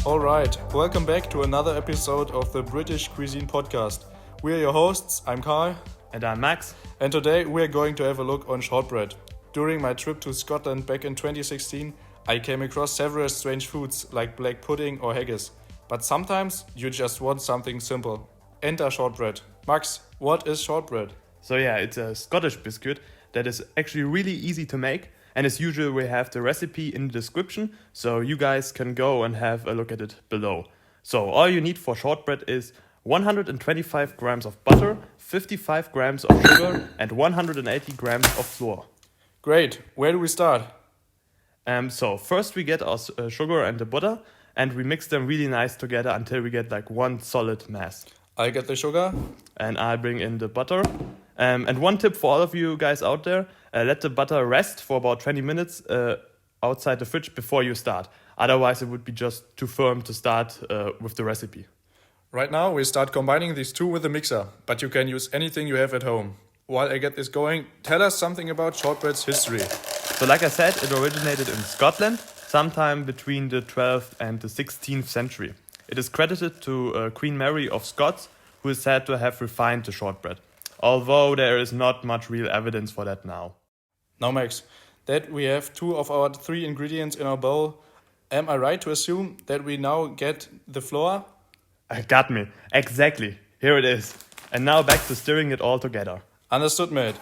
Alright, welcome back to another episode of the British Cuisine podcast. We are your hosts, I'm Kai. And I'm Max. And today we are going to have a look on shortbread. During my trip to Scotland back in 2016, I came across several strange foods like black pudding or haggis. But sometimes you just want something simple. Enter shortbread. Max, what is shortbread? So yeah, it's a Scottish biscuit that is actually really easy to make. And as usual, we have the recipe in the description, so you guys can go and have a look at it below. So all you need for shortbread is 125 grams of butter, 55 grams of sugar, and 180 grams of flour. Great, where do we start? So first we get our sugar and the butter, and we mix them really nice together until we get like one solid mass. I get the sugar. And I bring in the butter. And one tip for all of you guys out there, let the butter rest for about 20 minutes outside the fridge before you start. Otherwise it would be just too firm to start with the recipe. Right now we start combining these two with a mixer, but you can use anything you have at home. While I get this going, tell us something about shortbread's history. So like I said, it originated in Scotland, sometime between the 12th and the 16th century. It is credited to Queen Mary of Scots, who is said to have refined the shortbread. Although there is not much real evidence for that now. Now Max, that we have 2 of our 3 ingredients in our bowl, am I right to assume that we now get the flour? Got me. Exactly. Here it is. And now back to stirring it all together. Understood, mate.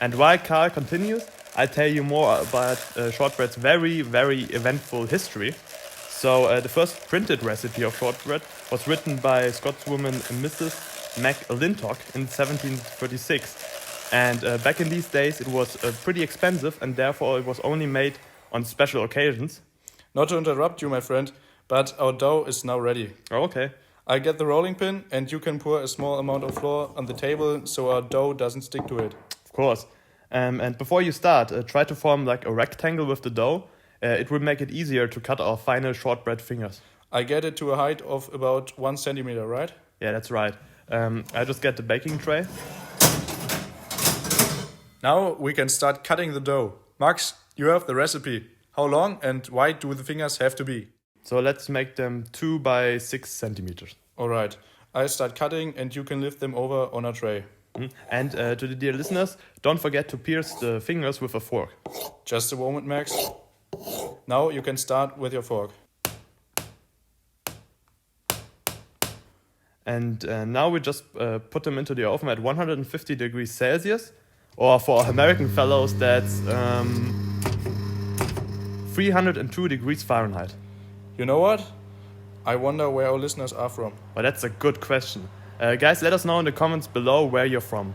And while Carl continues, I'll tell you more about shortbread's very, very eventful history. So the first printed recipe of shortbread was written by Scotswoman Mrs. McLintock in 1736. And back in these days it was pretty expensive, and therefore it was only made on special occasions. Not to interrupt you, my friend, but our dough is now ready. Oh, okay. I get the rolling pin, and you can pour a small amount of flour on the table so our dough doesn't stick to it. Of course. And before you start, try to form like a rectangle with the dough. It will make it easier to cut our final shortbread fingers. I get it to a height of about 1 centimeter, right? Yeah, that's right. I just get the baking tray. Now we can start cutting the dough. Max, you have the recipe. How long and wide do the fingers have to be? So let's make them 2 by 6 centimeters. Alright, I start cutting and you can lift them over on a tray. And to the dear listeners, don't forget to pierce the fingers with a fork. Just a moment, Max. Now you can start with your fork. And now we just put them into the oven at 150 degrees Celsius. Or for American fellows, that's 302 degrees Fahrenheit. You know what? I wonder where our listeners are from. Well, that's a good question. Guys, let us know in the comments below where you're from.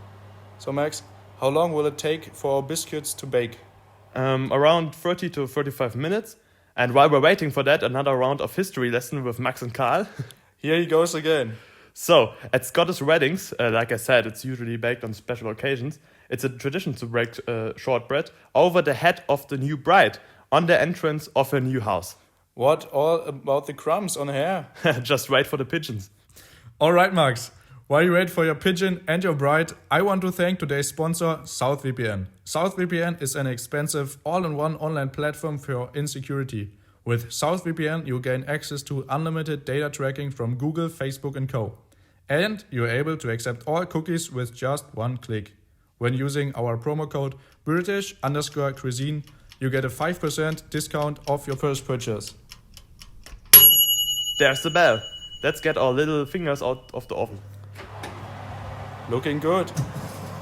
So Max, how long will it take for our biscuits to bake? Around 30 to 35 minutes. And while we're waiting for that, another round of history lesson with Max and Carl. Here he goes again. So, at Scottish weddings, like I said, it's usually baked on special occasions. It's a tradition to break shortbread over the head of the new bride on the entrance of a new house. What all about the crumbs on hair? Just wait for the pigeons. Alright, Max. While you wait for your pigeon and your bride, I want to thank today's sponsor, SouthVPN. SouthVPN is an expensive all-in-one online platform for insecurity. With SouthVPN, you gain access to unlimited data tracking from Google, Facebook and co. And you're able to accept all cookies with just one click. When using our promo code British_Cuisine, you get a 5% discount off your first purchase. There's the bell. Let's get our little fingers out of the oven. Looking good.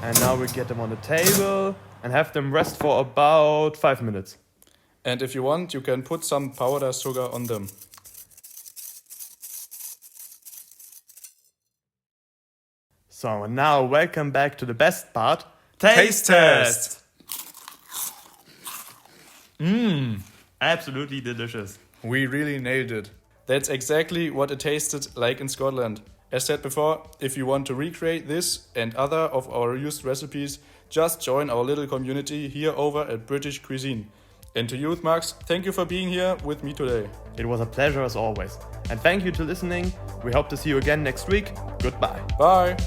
And now we get them on the table and have them rest for about 5 minutes. And if you want, you can put some powder sugar on them. So now welcome back to the best part. Taste test! Absolutely delicious. We really nailed it. That's exactly what it tasted like in Scotland. As said before, if you want to recreate this and other of our used recipes, just join our little community here over at British Cuisine. And to you, Max, thank you for being here with me today. It was a pleasure as always. And thank you to listening. We hope to see you again next week. Goodbye. Bye.